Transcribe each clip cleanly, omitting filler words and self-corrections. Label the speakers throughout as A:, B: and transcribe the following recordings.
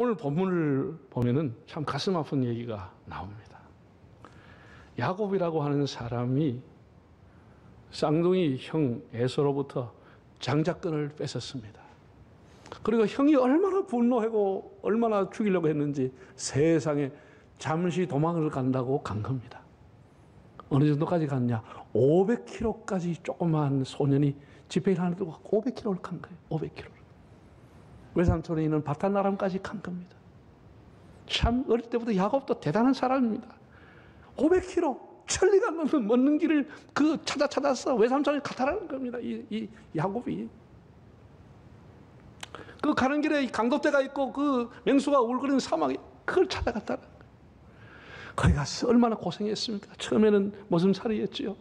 A: 오늘 본문을 보면은 참 가슴 아픈 얘기가 나옵니다. 야곱이라고 하는 사람이 쌍둥이 형 에서로부터 장자권을 뺏었습니다. 그리고 형이 얼마나 분노하고 얼마나 죽이려고 했는지 세상에 잠시 도망을 간다고 간 겁니다. 어느 정도까지 갔냐? 500km까지 조그만 소년이 지팡이를 하나 들고 500km를 간 거예요. 500km를. 외삼촌이 있는 바탄나람까지 간 겁니다. 참 어릴 때부터 야곱도 대단한 사람입니다. 500km 천리가 넘는 길을 찾아서 외삼촌이 가타라는 겁니다. 이 야곱이. 그 가는 길에 강도대가 있고 그 맹수가 울거리는 사막이 그걸 찾아갔다는 거예요. 거기 가서 얼마나 고생했습니까? 처음에는 머슴살이였지요.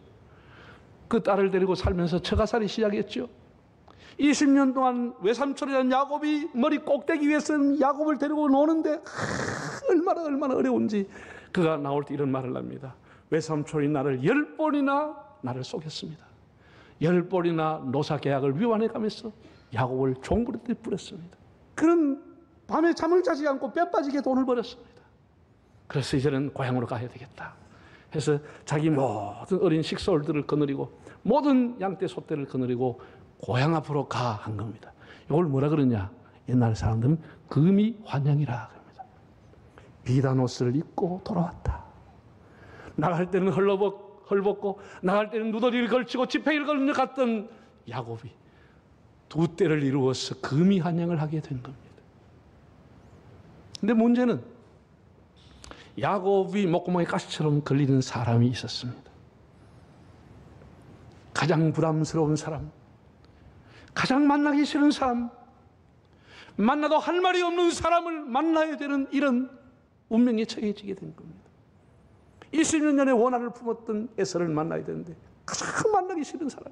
A: 그 딸을 데리고 살면서 처가살이 시작했죠. 20년 동안 외삼촌이라는 야곱이 머리 꼭대기 위에서는 야곱을 데리고 노는데 얼마나 어려운지 그가 나올 때 이런 말을 합니다. 외삼촌이 나를 10번이나 나를 속였습니다. 10번이나 노사계약을 위반해가면서 야곱을 종부리듯이 뿌렸습니다. 그런 밤에 잠을 자지 않고 뼈 빠지게 돈을 벌였습니다. 그래서 이제는 고향으로 가야 되겠다 해서 자기 모든 어린 식솔들을 거느리고 모든 양떼 소떼를 거느리고 고향 앞으로 가 한 겁니다. 이걸 뭐라 그러냐? 옛날 사람들은 금이 환영이라 합니다. 비단 옷을 입고 돌아왔다. 나갈 때는 헐벗고 나갈 때는 누더리를 걸치고 지팡이를 걸며 갔던 야곱이 두 때를 이루어서 금이 환영을 하게 된 겁니다. 근데 문제는 야곱이 목구멍에 가시처럼 걸리는 사람이 있었습니다. 가장 부담스러운 사람, 가장 만나기 싫은 사람, 만나도 할 말이 없는 사람을 만나야 되는 이런 운명에 처해지게 된 겁니다. 20년 전에 원한을 품었던 에서를 만나야 되는데 가장 만나기 싫은 사람,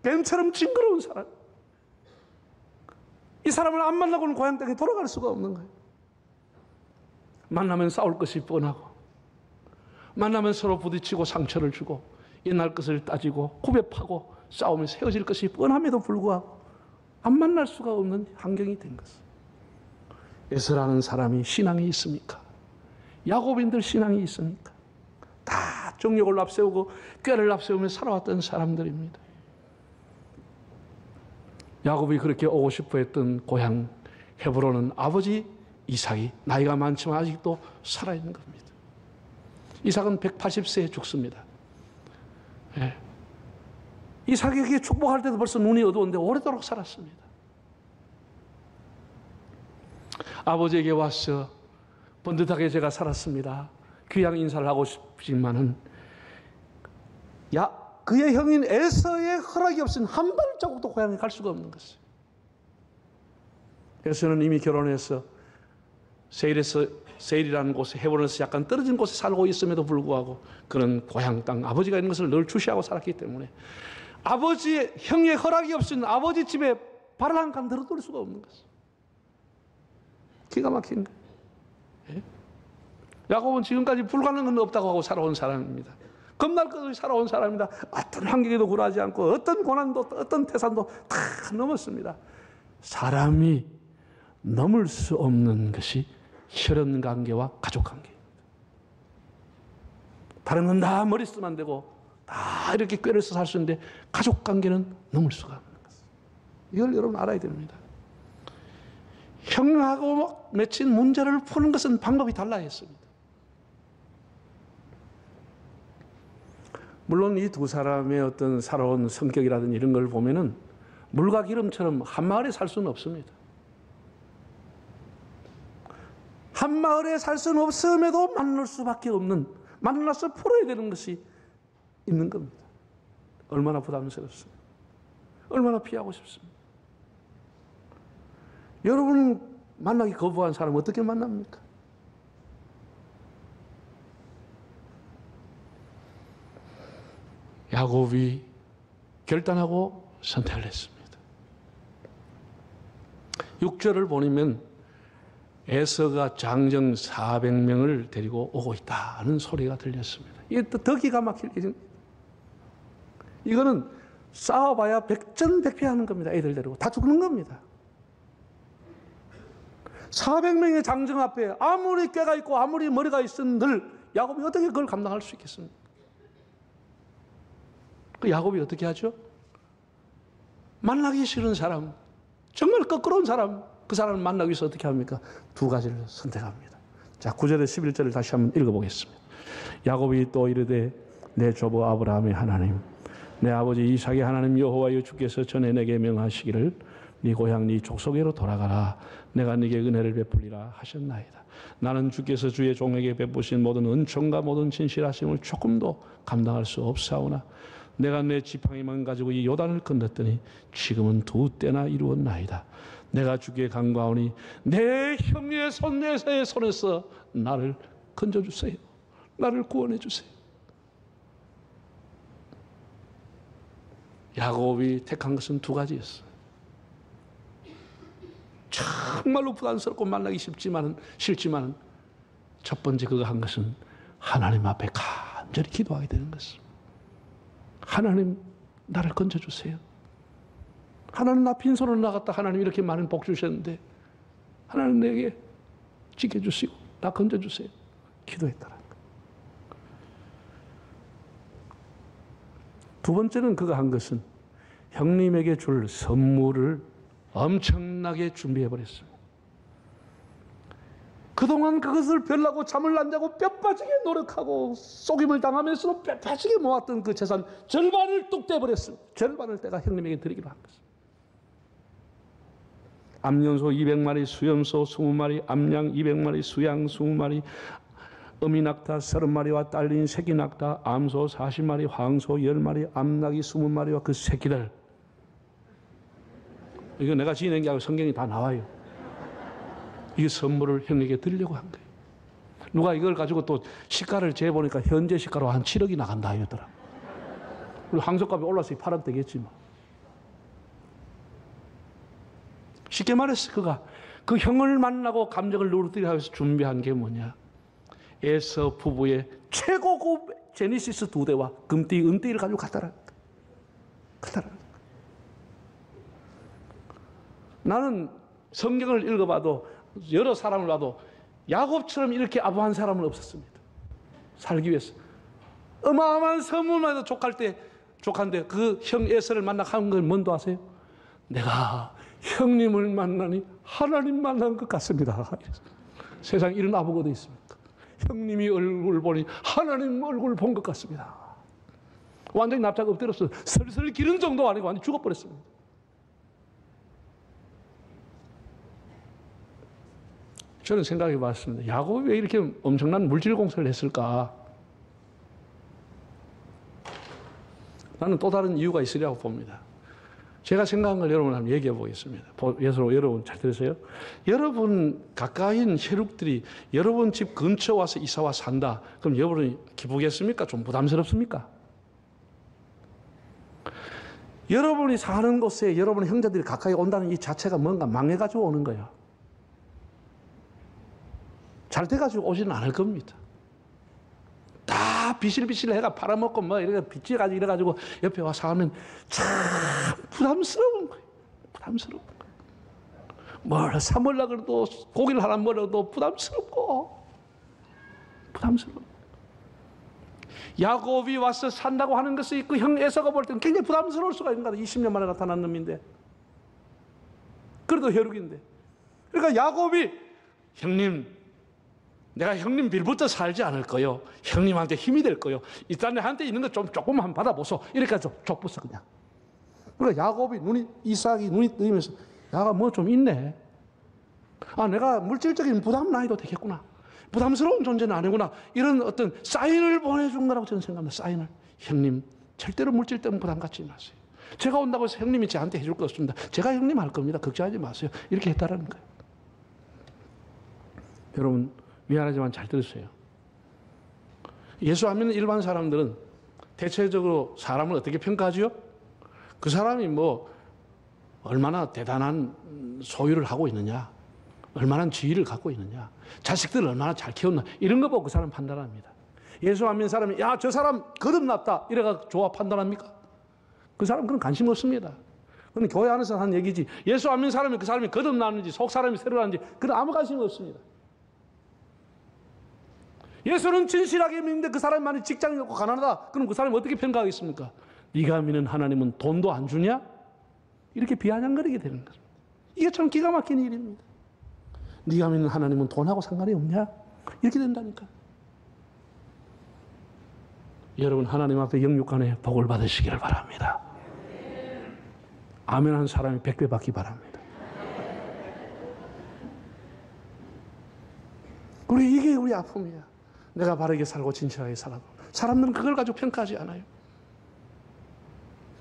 A: 뱀처럼 징그러운 사람, 이 사람을 안 만나고는 고향 땅에 돌아갈 수가 없는 거예요. 만나면 싸울 것이 뻔하고, 만나면 서로 부딪히고 상처를 주고 옛날 것을 따지고 구배파고 싸우면서 헤어질 것이 뻔함에도 불구하고 안 만날 수가 없는 환경이 된 것입니다. 에서라는 사람이 신앙이 있습니까? 야곱인들 신앙이 있습니까? 다 정욕을 앞세우고 꾀를 앞세우며 살아왔던 사람들입니다. 야곱이 그렇게 오고 싶어 했던 고향 헤브론은 아버지 이삭이 나이가 많지만 아직도 살아있는 겁니다. 이삭은 180세에 죽습니다. 예. 이삭에게 축복할 때도 벌써 눈이 어두웠는데 오래도록 살았습니다. 아버지에게 와서 번듯하게 제가 살았습니다. 귀양 인사를 하고 싶지만은 그의 형인 에서의 허락이 없으면 한 발자국도 고향에 갈 수가 없는 것이에요. 에서는 이미 결혼해서 세일이라는 곳에 헤브론에서 약간 떨어진 곳에 살고 있음에도 불구하고 그런 고향 땅 아버지가 있는 것을 늘 주시하고 살았기 때문에 아버지의 형의 허락이 없으면 아버지 집에 발을 한 칸 들어둘 수가 없는 것이에요. 기가 막힌 거예요. 예? 야곱은 지금까지 불가능한 건 없다고 하고 살아온 사람입니다. 겁날 것 없이 살아온 사람입니다. 어떤 환경에도 굴하지 않고 어떤 고난도 어떤 태산도 다 넘었습니다. 사람이 넘을 수 없는 것이 혈연관계와 가족관계입니다. 다른 건 다 머리 쓰면 안 되고 다 이렇게 꾀를 써서 살 수 있는데 가족관계는 넘을 수가 없는 것입니다. 이걸 여러분 알아야 됩니다. 형하고 맺힌 문제를 푸는 것은 방법이 달라야 했습니다. 물론 이 두 사람의 어떤 살아온 성격이라든지 이런 걸 보면은 물과 기름처럼 한 마을에 살 수는 없습니다. 한 마을에 살 수는 없음에도 만날 수밖에 없는, 만나서 풀어야 되는 것이 있는 겁니다. 얼마나 부담스럽습니까? 얼마나 피하고 싶습니까? 여러분 만나기 거부한 사람 어떻게 만납니까? 야곱이 결단하고 선택을 했습니다. 6절을 보면 에서가 장정 400명을 데리고 오고 있다는 소리가 들렸습니다. 이게 더 기가 막힐 일입니다. 이거는 싸워봐야 백전백패하는 겁니다. 애들 데리고 다 죽는 겁니다. 400명의 장정 앞에 아무리 꾀가 있고 아무리 머리가 있은들 야곱이 어떻게 그걸 감당할 수 있겠습니까? 그 야곱이 어떻게 하죠? 만나기 싫은 사람, 정말 껄끄러운 사람, 그 사람을 만나기 위해서 어떻게 합니까? 두 가지를 선택합니다. 자, 9절에 11절을 다시 한번 읽어보겠습니다. 야곱이 또 이르되 내 조부 아브라함의 하나님, 내 아버지 이삭의 하나님 여호와여 주께서 전에 내게 명하시기를 네 고향 네 족속에로 돌아가라. 내가 네게 은혜를 베풀리라 하셨나이다. 나는 주께서 주의 종에게 베푸신 모든 은총과 모든 진실하심을 조금도 감당할 수 없사오나 내가 내 지팡이만 가지고 이 요단을 건넜더니 지금은 두 때나 이루었나이다. 내가 주께 간구하오니 내 형의 손에서의 손에서 나를 건져주세요. 나를 구원해 주세요. 야곱이 택한 것은 두 가지였어요. 정말로 부담스럽고 만나기 싫지만은 첫 번째 그거 한 것은 하나님 앞에 간절히 기도하게 되는 것입니다. 하나님 나를 건져주세요. 하나님 나 빈손으로 나갔다 하나님 이렇게 많은 복 주셨는데 하나님 내게 지켜주시고 나 건져주세요. 기도했다는 거예요. 두 번째는 그가 한 것은 형님에게 줄 선물을 엄청나게 준비해버렸습니다. 그동안 그것을 별라고 잠을 안 자고 뼈 빠지게 노력하고 속임을 당하면서도 뼈 빠지게 모았던 그 재산 절반을 뚝 떼버렸습니다. 절반을 떼가 형님에게 드리기로 한 것입니다. 암연소 200마리, 수염소 20마리, 암양 200마리, 수양 20마리, 어미낙타 30마리와 딸린 새끼낙타, 암소 40마리, 황소 10마리, 암낙이 20마리와 그 새끼들. 이거 내가 지어낸 게 아니고 성경이 다 나와요. 이 선물을 형에게 드리려고 한 거예요. 누가 이걸 가지고 또 시가를 재보니까 현재 시가로 한 7억이 나간다 하더라. 그리고 항소값이 올라서 8억 되겠지 뭐. 쉽게 말해서 그가 그 형을 만나고 감정을 누르뜨리기 위해서 준비한 게 뭐냐? 에서 부부의 최고급 제니시스 2대와 금띠, 은띠를 가지고 갔다라. 나는 성경을 읽어봐도 여러 사람을 봐도 야곱처럼 이렇게 아부한 사람은 없었습니다. 살기 위해서. 어마어마한 선물만 해도 족한데 그 형 에서를 만나 한 건 뭔지 아세요? 내가 형님을 만나니 하나님 만난 것 같습니다. 세상에 이런 아부가 어디 있습니까? 형님이 얼굴 보니 하나님 얼굴 본 것 같습니다. 완전히 납작 엎드렸어. 슬슬 기른 정도 아니고 완전히 죽어버렸습니다. 저는 생각해 봤습니다. 야곱이 왜 이렇게 엄청난 물질 공세를 했을까? 나는 또 다른 이유가 있으리라고 봅니다. 제가 생각한 걸 여러분 한번 얘기해 보겠습니다. 여러분 잘 들으세요? 여러분 가까이인 혈육들이 여러분 집 근처 와서 이사와 산다. 그럼 여러분이 기쁘겠습니까? 좀 부담스럽습니까? 여러분이 사는 곳에 여러분 형제들이 가까이 온다는 이 자체가 뭔가 망해가지고 오는 거예요. 잘 돼가지고 오지는 않을 겁니다. 다 비실비실 해가 팔아먹고 뭐 이렇게 빚져가지고 이래가지고 옆에 와서 하면 참 부담스러운 거예요. 부담스러운 거예요. 뭘 사먹으려고 그래도 고기를 하나 먹어도 부담스럽고 부담스러워. 야곱이 와서 산다고 하는 것이 있고 형 에서가 볼 때는 굉장히 부담스러울 수가 있는 거다. 20년 만에 나타난 놈인데 그래도 혈육인데 그러니까 야곱이 형님 내가 형님 빌부터 살지 않을 거요. 형님한테 힘이 될 거요. 일단 내한테 있는 거 좀 조금만 받아보소. 이렇게 좀 족붙어 그냥. 그러니까 야곱이 이삭이 눈이 뜨이면서 야가 뭐 좀 있네. 아 내가 물질적인 부담은 아니도 되겠구나. 부담스러운 존재는 아니구나. 이런 어떤 사인을 보내준 거라고 저는 생각합니다. 사인을. 형님 절대로 물질 때문에 부담 갖지 마세요. 제가 온다고 해서 형님이 저한테 해줄 거 없습니다. 제가 형님 할 겁니다. 걱정하지 마세요. 이렇게 했다라는 거예요. 여러분 미안하지만 잘 들으세요. 예수 안 믿는 일반 사람들은 대체적으로 사람을 어떻게 평가하죠? 그 사람이 뭐 얼마나 대단한 소유를 하고 있느냐, 얼마나 지위를 갖고 있느냐, 자식들을 얼마나 잘 키웠나 이런 거 보고 그 사람 판단합니다. 예수 안 믿는 사람이 야, 저 사람 거듭났다 이래가 좋아 판단합니까? 그 사람 그런 관심 없습니다. 그건 교회 안에서 하는 얘기지. 예수 안 믿는 사람이 그 사람이 거듭나는지 속 사람이 새로 나는지 그건 아무 관심이 없습니다. 예수는 진실하게 믿는데 그 사람이 만약 직장이 없고 가난하다. 그럼 그 사람이 어떻게 평가하겠습니까? 네가 믿는 하나님은 돈도 안 주냐? 이렇게 비아냥거리게 되는 거죠. 이게 참 기가 막힌 일입니다. 네가 믿는 하나님은 돈하고 상관이 없냐? 이렇게 된다니까. 여러분 하나님 앞에 영육간에 복을 받으시기를 바랍니다. 아멘 한 사람이 100배 받기 바랍니다. 이게 우리 아픔이야. 내가 바르게 살고 진실하게 살아도 사람들은 그걸 가지고 평가하지 않아요.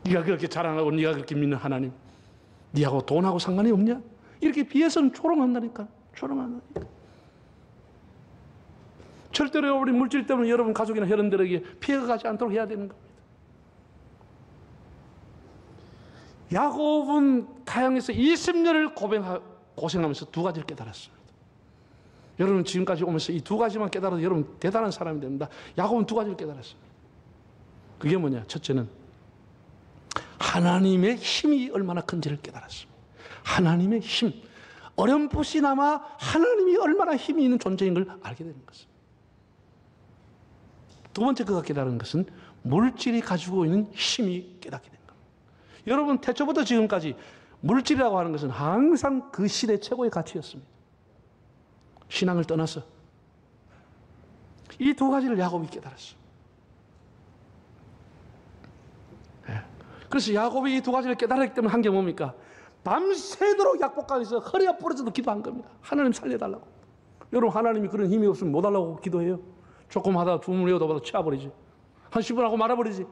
A: 네가 그렇게 자랑하고 네가 그렇게 믿는 하나님, 네하고 돈하고 상관이 없냐? 이렇게 비해서는 조롱한다니까. 조롱한다니까. 절대로 우리 물질 때문에 여러분 가족이나 혈연들에게 피해가 가지 않도록 해야 되는 겁니다. 야곱은 가양에서 20년을 고생하면서 두 가지를 깨달았습니다. 여러분 지금까지 오면서 이 두 가지만 깨달아도 여러분 대단한 사람이 됩니다. 야곱은 두 가지를 깨달았습니다. 그게 뭐냐? 첫째는 하나님의 힘이 얼마나 큰지를 깨달았습니다. 하나님의 힘. 어렴풋이나마 하나님이 얼마나 힘이 있는 존재인 걸 알게 되는 것입니다. 두 번째 그가 깨달은 것은 물질이 가지고 있는 힘이 깨닫게 된 겁니다. 여러분 태초부터 지금까지 물질이라고 하는 것은 항상 그 시대 최고의 가치였습니다. 신앙을 떠나서 이 두 가지를 야곱이 깨달았어요. 그래서 야곱이 이 두 가지를 깨달았기 때문에 한 게 뭡니까? 밤새도록 약복강에서 허리가 부러져도 기도한 겁니다. 하나님 살려달라고. 여러분 하나님이 그런 힘이 없으면 못 달라고 기도해요. 조금 하다가 두 문 외우다 보다 치워버리지. 한 10분 하고 말아버리지.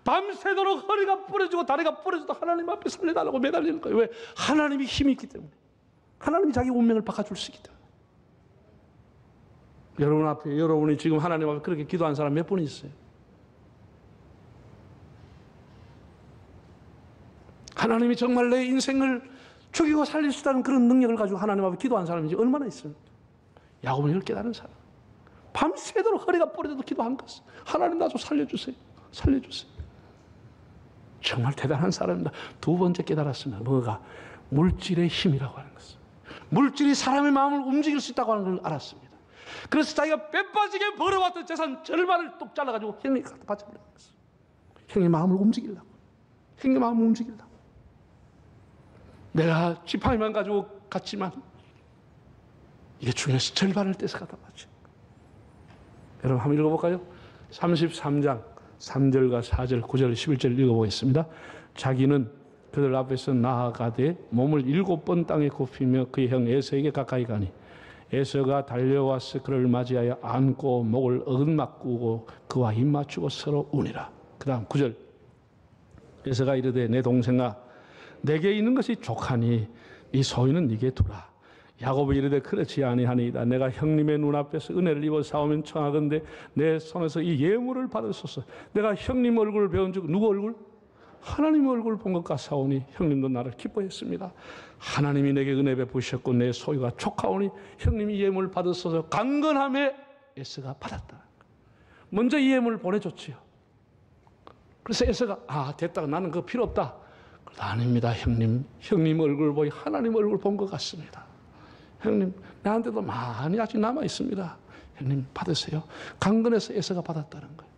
A: 밤새도록 허리가 부러지고 다리가 부러져도 하나님 앞에 살려달라고 매달리는 거예요. 왜? 하나님이 힘이 있기 때문에. 하나님이 자기 운명을 바꿔줄 수 있기 때문에. 여러분 앞에, 여러분이 지금 하나님 앞에 그렇게 기도한 사람 몇 분 있어요? 하나님이 정말 내 인생을 죽이고 살릴 수 있다는 그런 능력을 가지고 하나님 앞에 기도한 사람이 얼마나 있습니까? 야곱은 이걸 깨달은 사람. 밤새도록 허리가 부러져도 기도한 것. 하나님 나 좀 살려주세요. 살려주세요. 정말 대단한 사람입니다. 두 번째 깨달았습니다. 뭐가? 물질의 힘이라고 하는 것을. 물질이 사람의 마음을 움직일 수 있다고 하는 걸 알았습니다. 그래서 자기가 빼빠지게 벌어왔던 재산 절반을 뚝 잘라가지고 형님 갖다 바쳐버린 것을. 형님 마음을 움직이려고. 형님 마음을 움직이려고. 내가 지팡이만 가지고 갔지만 이게 중요해서 절반을 떼서 갖다 바쳐. 여러분 한번 읽어볼까요? 33장 3절과 4절 9절 11절 읽어보겠습니다. 자기는 그들 앞에서 나아가되 몸을 7번 땅에 굽히며 그의 형 에서에게 가까이 가니 에서가 달려와서 그를 맞이하여 안고 목을 어긋맞고 그와 입 맞추고 서로 우니라. 그 다음 9절 에서가 이르되 내 동생아 내게 있는 것이 족하니 이 소유는 네게 두라. 야곱이 이르되 그렇지 아니하니이다. 내가 형님의 눈앞에서 은혜를 입어 싸우면 청하건대 내 손에서 이 예물을 받으소서. 내가 형님 얼굴을 배운 즉 누구 얼굴? 하나님의 얼굴을 본 것 같사오니 형님도 나를 기뻐했습니다. 하나님이 내게 은혜 베푸셨고 내 소유가 족하오니 형님이 예물을 받으소서. 강건함에 에서가 받았다. 먼저 이 예물을 보내줬지요. 그래서 에서가 됐다. 나는 그거 필요 없다. 아닙니다 형님. 형님 얼굴 보이 하나님 얼굴 본 것 같습니다. 형님 나한테도 많이 아직 남아 있습니다. 형님 받으세요. 강건해서 에서가 받았다는 거예요.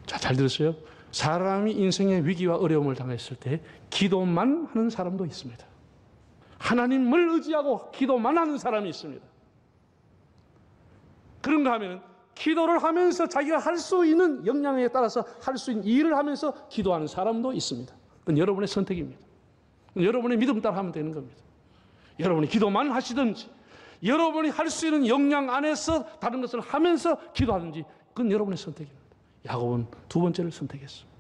A: 자, 잘 들으세요. 사람이 인생의 위기와 어려움을 당했을 때 기도만 하는 사람도 있습니다. 하나님을 의지하고 기도만 하는 사람이 있습니다. 그런가 하면 기도를 하면서 자기가 할 수 있는 역량에 따라서 할 수 있는 일을 하면서 기도하는 사람도 있습니다. 그건 여러분의 선택입니다. 여러분의 믿음 따라 하면 되는 겁니다. 여러분이 기도만 하시든지 여러분이 할 수 있는 역량 안에서 다른 것을 하면서 기도하든지 그건 여러분의 선택입니다. 야곱은 두 번째를 선택했습니다.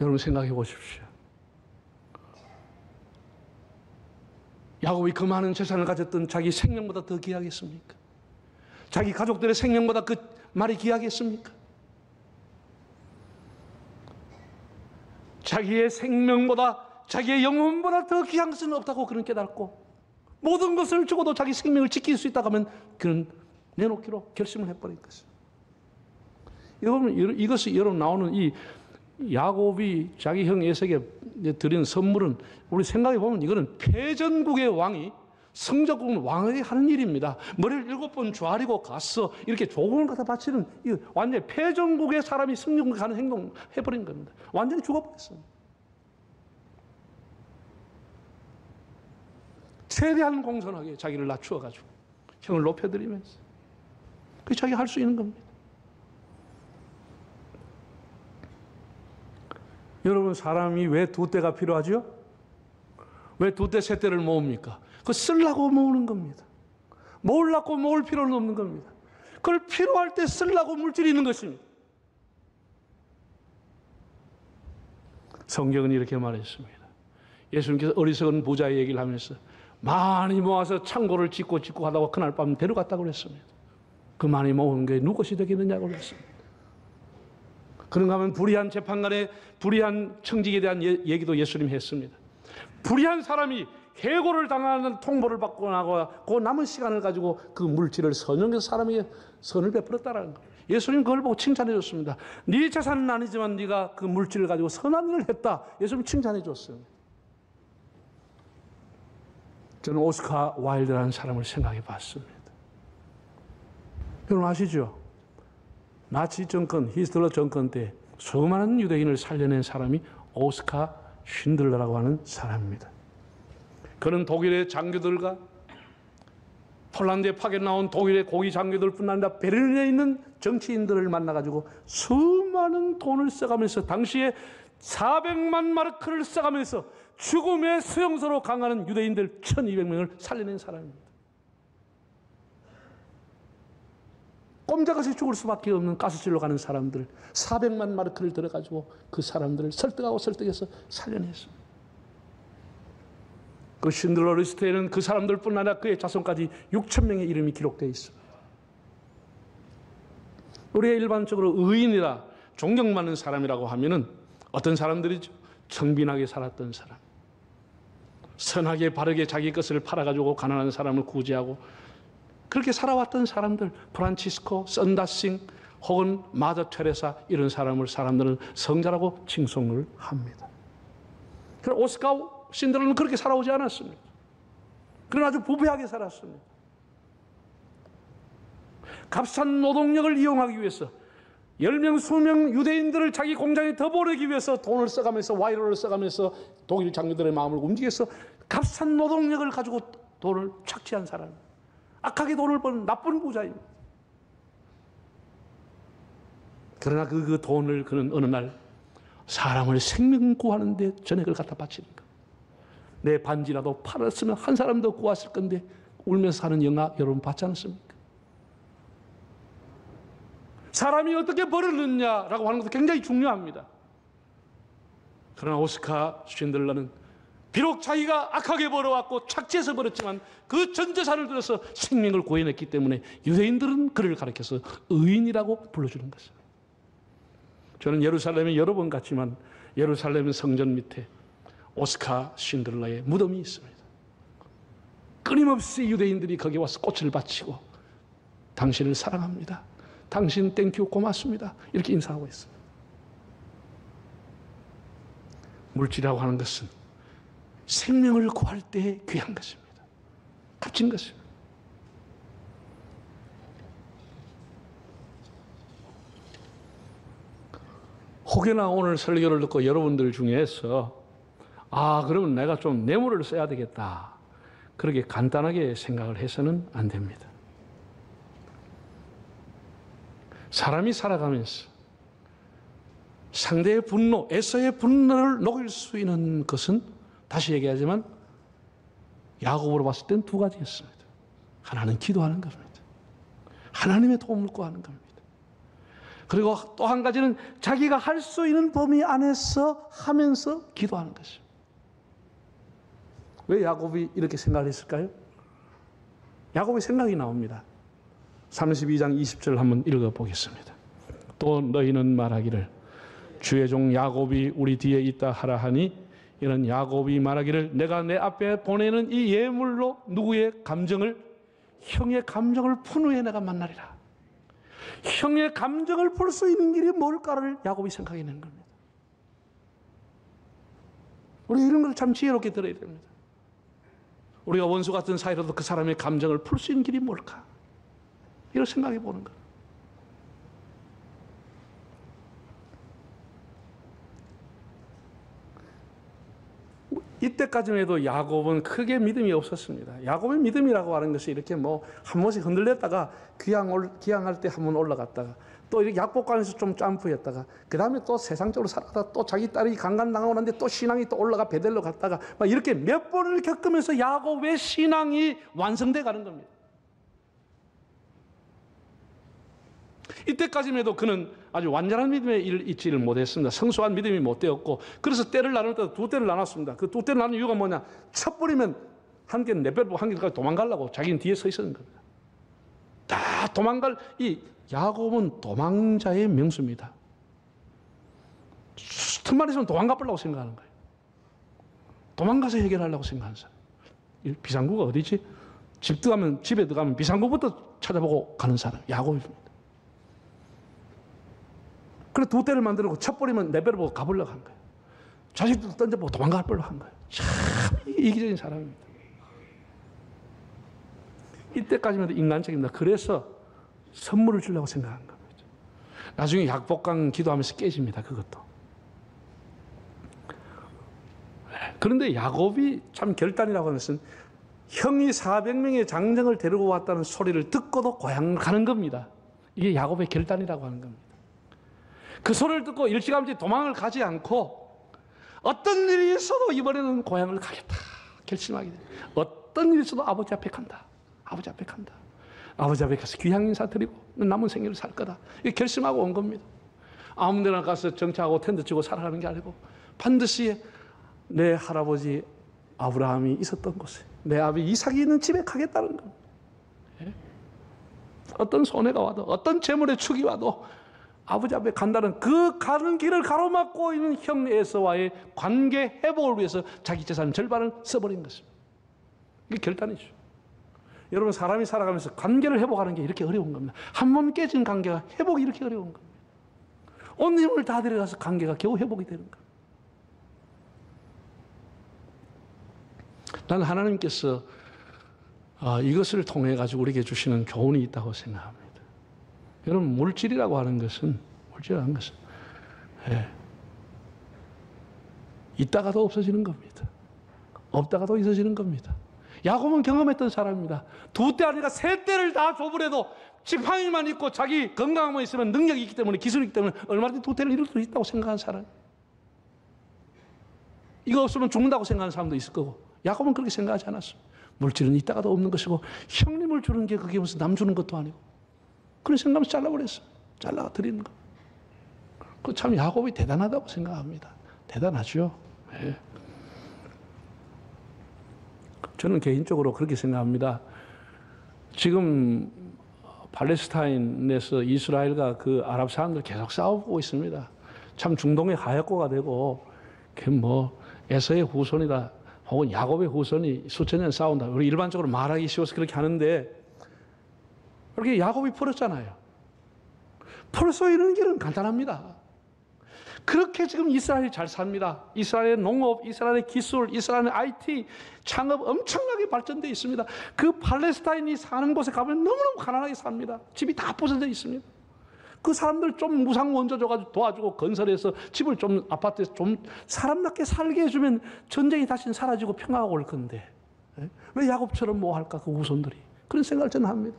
A: 여러분 생각해 보십시오. 야곱이 그 많은 재산을 가졌던 자기 생명보다 더 귀하겠습니까? 자기 가족들의 생명보다 그 말이 귀하겠습니까? 자기의 생명보다 자기의 영혼보다 더 귀한 것은 없다고 그는 깨닫고 모든 것을 주고도 자기 생명을 지킬 수 있다고 하면 그는 내놓기로 결심을 해버린 것입니다. 이것이 여러분 나오는 이 야곱이 자기 형 에서에게 드린 선물은 우리 생각해 보면 이거는 패전국의 왕이 성적국 왕에게 하는 일입니다. 머리를 7번 조아리고 가서 이렇게 조공을 갖다 바치는 완전히 패전국의 사람이 성적국 가는 행동 해버린 겁니다. 완전히 죽어버렸어요. 최대한 공손하게 자기를 낮추어가지고 형을 높여드리면서 그게 자기가 할 수 있는 겁니다. 여러분, 사람이 왜 두 대가 필요하죠? 왜 두 대, 세 대를 모읍니까? 그거 쓰려고 모으는 겁니다. 모으려고 모을 필요는 없는 겁니다. 그걸 필요할 때 쓰려고 물질이 있는 것입니다. 성경은 이렇게 말했습니다. 예수님께서 어리석은 부자의 얘기를 하면서 많이 모아서 창고를 짓고 하다가 그날 밤 데려갔다고 그랬습니다. 그 많이 모은 게 누구 것이 되겠느냐고 그랬습니다. 그런가 하면 불의한 재판관의 불의한 청직에 대한 얘기도 예수님이 했습니다. 불의한 사람이 해고를 당하는 통보를 받고 나고 그 남은 시간을 가지고 그 물질을 선용해서 사람에게 선을 베풀었다라는 거예요. 예수님 그걸 보고 칭찬해 줬습니다. 네 재산은 아니지만 네가 그 물질을 가지고 선한 일을 했다. 예수님 칭찬해 줬어요. 저는 오스카 와일드라는 사람을 생각해 봤습니다. 여러분 아시죠? 나치 정권, 히틀러 정권 때 수많은 유대인을 살려낸 사람이 오스카 쉰들러라고 하는 사람입니다. 그는 독일의 장교들과 폴란드에 파견 나온 독일의 고위 장교들뿐 아니라 베를린에 있는 정치인들을 만나가지고 수많은 돈을 써가면서 당시에 400만 마르크를 써가면서 죽음의 수용소로 강하는 유대인들 1200명을 살려낸 사람입니다. 꼼짝없이 죽을 수밖에 없는 가스실로 가는 사람들 400만 마르크를 들어가지고 그 사람들을 설득해서 살려냈습니다. 그 쉰들러 리스트에는 그 사람들뿐 아니라 그의 자손까지 6,000명의 이름이 기록되어 있습니다. 우리가 일반적으로 의인이라 존경받는 사람이라고 하면은 어떤 사람들이죠? 청빈하게 살았던 사람, 선하게 바르게 자기 것을 팔아가지고 가난한 사람을 구제하고 그렇게 살아왔던 사람들, 프란치스코, 썬다싱 혹은 마더 테레사 이런 사람들은 성자라고 칭송을 합니다. 그러나 오스카 쉰들러는 그렇게 살아오지 않았습니다. 그러나 아주 부패하게 살았습니다. 값싼 노동력을 이용하기 위해서 10명, 20명 유대인들을 자기 공장에 더 보내기 위해서 돈을 써가면서 와이로를 써가면서 독일 장교들의 마음을 움직여서 값싼 노동력을 가지고 돈을 착취한 사람, 악하게 돈을 버는 나쁜 부자입니다. 그러나 그 돈을 그는 어느 날 사람을 생명 구하는 데 전액을 갖다 바치는 것. 내 반지라도 팔았으면 한 사람 더 구했을 건데 울면서 사는 영화 여러분 봤지 않습니까? 사람이 어떻게 벌었느냐라고 하는 것도 굉장히 중요합니다. 그러나 오스카 쉰들러는 비록 자기가 악하게 벌어왔고 착취해서 벌었지만 그 전 재산을 들여서 생명을 구해냈기 때문에 유대인들은 그를 가리켜서 의인이라고 불러주는 것입니다. 저는 예루살렘에 여러 번 갔지만 예루살렘 성전 밑에 오스카 쉰들러의 무덤이 있습니다. 끊임없이 유대인들이 거기 와서 꽃을 바치고 당신을 사랑합니다. 당신 땡큐 고맙습니다. 이렇게 인사하고 있습니다. 물질이라고 하는 것은 생명을 구할 때 귀한 것입니다. 값진 것입니다. 혹여나 오늘 설교를 듣고 여러분들 중에서 그러면 내가 좀 뇌물을 써야 되겠다. 그렇게 간단하게 생각을 해서는 안 됩니다. 사람이 살아가면서 상대의 분노, 에서의 분노를 녹일 수 있는 것은 다시 얘기하지만 야곱으로 봤을 땐 두 가지였습니다. 하나는 기도하는 겁니다. 하나님의 도움을 구하는 겁니다. 그리고 또 한 가지는 자기가 할 수 있는 범위 안에서 하면서 기도하는 것입니다. 왜 야곱이 이렇게 생각을 했을까요? 야곱의 생각이 나옵니다. 32장 20절 한번 읽어보겠습니다. 또 너희는 말하기를 주의 종 야곱이 우리 뒤에 있다 하라 하니 이는 야곱이 말하기를 내가 내 앞에 보내는 이 예물로 누구의 감정을 형의 감정을 푼 후에 내가 만나리라. 형의 감정을 풀 수 있는 길이 뭘까를 야곱이 생각해낸 겁니다. 우리 이런 걸 참 지혜롭게 들어야 됩니다. 우리가 원수 같은 사이로도 그 사람의 감정을 풀 수 있는 길이 뭘까? 이걸 생각해 보는 거예요. 이때까지만 해도 야곱은 크게 믿음이 없었습니다. 야곱의 믿음이라고 하는 것이 이렇게 뭐 한 번씩 흔들렸다가 귀향할 때 한 번 올라갔다가 또 이렇게 약복강에서 좀 점프했다가 그 다음에 또 세상적으로 살다가 또 자기 딸이 강간당하고 나는데 또 신앙이 또 올라가 베델로 갔다가 막 이렇게 몇 번을 겪으면서 야곱의 신앙이 완성돼 가는 겁니다. 이때까지만 해도 그는 아주 완전한 믿음에 있지를 못했습니다. 성숙한 믿음이 못 되었고, 그래서 때를 나눌 때 두 때를 나눴습니다. 그 두 때를 나눈 이유가 뭐냐? 쳐버리면 한 개는 내빼고 한 개까지 도망가려고 자기는 뒤에 서 있었는 겁니다. 다 도망갈, 이 야곱은 도망자의 명수입니다. 틈만 있으면 도망가 보려고 생각하는 거예요. 도망가서 해결하려고 생각하는 사람. 비상구가 어디지? 집에 들어가면 비상구부터 찾아보고 가는 사람, 야곱입니다. 그래 두 대를 만들고 쳐버리면 내배를 보고 가보려고 한 거예요. 자식도 던져보고 도망가 보려고 한 거예요. 참 이기적인 사람입니다. 이때까지만 해도 인간적입니다. 그래서 선물을 주려고 생각한 겁니다. 나중에 약복강 기도하면서 깨집니다. 그것도. 그런데 야곱이 참 결단이라고 하는 것은 형이 400명의 장정을 데리고 왔다는 소리를 듣고도 고향을 가는 겁니다. 이게 야곱의 결단이라고 하는 겁니다. 그 소리를 듣고 일찌감치 도망을 가지 않고 어떤 일이 있어도 이번에는 고향을 가겠다 결심하게 됩니다. 어떤 일이 있어도 아버지 앞에 간다. 아버지 앞에 간다. 아버지 앞에 가서 귀향 인사 드리고 남은 생애를 살 거다. 이게 결심하고 온 겁니다. 아무 데나 가서 정착하고 텐트 치고 살아가는 게 아니고 반드시 내 할아버지 아브라함이 있었던 곳에 내 아버지 이삭이 있는 집에 가겠다는 겁니다. 예? 어떤 손해가 와도 어떤 재물의 축이 와도 아버지 앞에 간다는 그 가는 길을 가로막고 있는 형 에서와의 관계 회복을 위해서 자기 재산 절반을 써버린 것입니다. 이게 결단이죠. 여러분 사람이 살아가면서 관계를 회복하는 게 이렇게 어려운 겁니다. 한 번 깨진 관계가 회복이 이렇게 어려운 겁니다. 온 힘을 다 들여가서 관계가 겨우 회복이 되는 겁니다. 나는 하나님께서 이것을 통해 가지고 우리에게 주시는 교훈이 있다고 생각합니다. 여러분 물질이라고 하는 것은 있다가도 없어지는 겁니다. 없다가도 있어지는 겁니다. 야곱은 경험했던 사람입니다. 두 때 아니라 세 때를 다 줘버려도 지팡이만 있고 자기 건강만 있으면 능력이 있기 때문에 기술이 있기 때문에 얼마든지 두 때를 이룰 수 있다고 생각하는 사람. 이거 없으면 죽는다고 생각하는 사람도 있을 거고 야곱은 그렇게 생각하지 않았습니다. 물질은 있다가도 없는 것이고 형님을 주는 게 그게 무슨 남 주는 것도 아니고 그런 생각하면서 잘라버렸어요. 잘라 드리는 거. 그 참 야곱이 대단하다고 생각합니다. 대단하죠. 네. 저는 개인적으로 그렇게 생각합니다. 지금 팔레스타인에서 이스라엘과 그 아랍 사람들 계속 싸우고 있습니다. 참 중동의 하역고가 되고 그 뭐 에서의 후손이다 혹은 야곱의 후손이 수천 년 싸운다. 우리 일반적으로 말하기 쉬워서 그렇게 하는데 그렇게 야곱이 풀었잖아요. 풀 수 있는 길은 간단합니다. 그렇게 지금 이스라엘이 잘 삽니다. 이스라엘의 농업, 이스라엘의 기술, 이스라엘의 IT, 창업 엄청나게 발전되어 있습니다. 그 팔레스타인이 사는 곳에 가면 너무너무 가난하게 삽니다. 집이 다 부서져 있습니다. 그 사람들 좀 무상 원조 줘가지고 도와주고 건설해서 집을 좀 아파트에서 좀 사람답게 살게 해주면 전쟁이 다시 사라지고 평화가 올 건데 왜 야곱처럼 뭐 할까 그 후손들이 그런 생각을 저는 합니다.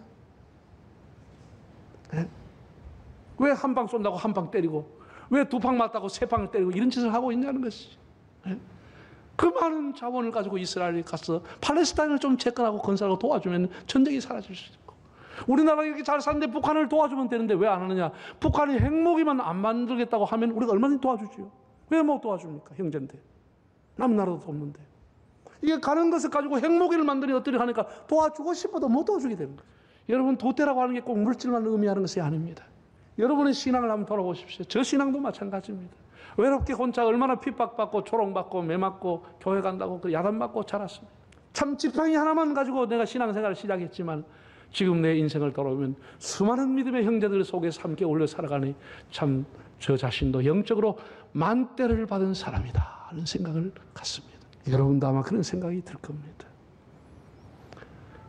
A: 왜 한 방 쏜다고 한 방 때리고 왜 두 방 맞다고 세 방을 때리고 이런 짓을 하고 있냐는 것이죠. 그 많은 자원을 가지고 이스라엘에 가서 팔레스타인을 좀 재건하고 건설하고 도와주면 전쟁이 사라질 수 있고 우리나라가 이렇게 잘 사는데 북한을 도와주면 되는데 왜 안 하느냐. 북한이 핵무기만 안 만들겠다고 하면 우리가 얼마든지 도와주지요. 왜 못 도와줍니까? 형제인데 남은 나라도 없는데 이게 가는 것을 가지고 핵무기를 만드니 어떻게 하니까 도와주고 싶어도 못 도와주게 되는 거예요. 여러분 도태라고 하는 게 꼭 물질만 의미하는 것이 아닙니다. 여러분의 신앙을 한번 돌아보십시오. 저 신앙도 마찬가지입니다. 외롭게 혼자 얼마나 핍박받고 조롱받고 매맞고 교회 간다고 야단받고 자랐습니다. 참 지팡이 하나만 가지고 내가 신앙생활을 시작했지만 지금 내 인생을 돌아보면 수많은 믿음의 형제들 속에서 함께 올려 살아가니 참 저 자신도 영적으로 만대를 받은 사람이다 하는 생각을 갖습니다. 여러분도 아마 그런 생각이 들 겁니다.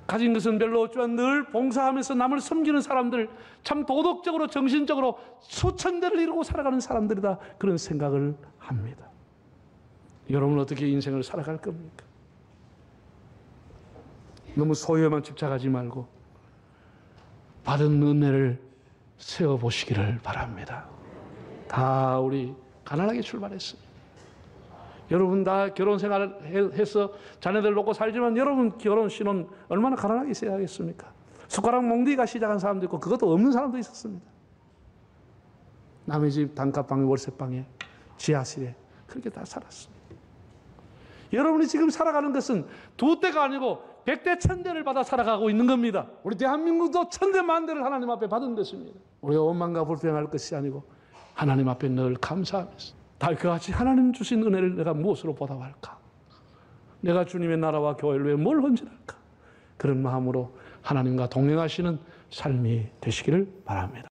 A: 가진 것은 별로 없지만 늘 봉사하면서 남을 섬기는 사람들, 참 도덕적으로 정신적으로 수천대를 이루고 살아가는 사람들이다, 그런 생각을 합니다. 여러분은 어떻게 인생을 살아갈 겁니까? 너무 소유에만 집착하지 말고 받은 은혜를 세워보시기를 바랍니다. 다 우리 가난하게 출발했습니다. 여러분 다 결혼 생활을 해서 자녀들 놓고 살지만 여러분 결혼 신혼 얼마나 가난하게 있어야 하겠습니까? 숟가락 몽디가 시작한 사람도 있고 그것도 없는 사람도 있었습니다. 남의 집 단칸방에 월세방에 지하실에 그렇게 다 살았습니다. 여러분이 지금 살아가는 것은 두 대가 아니고 100대 1000대를 받아 살아가고 있는 겁니다. 우리 대한민국도 1000대 만대를 하나님 앞에 받은 것입니다. 우리가 원망과 불평할 것이 아니고 하나님 앞에 늘 감사하면서 다윗과 같이 하나님 주신 은혜를 내가 무엇으로 보답할까? 내가 주님의 나라와 교회를 위해 뭘 헌신할까? 그런 마음으로 하나님과 동행하시는 삶이 되시기를 바랍니다.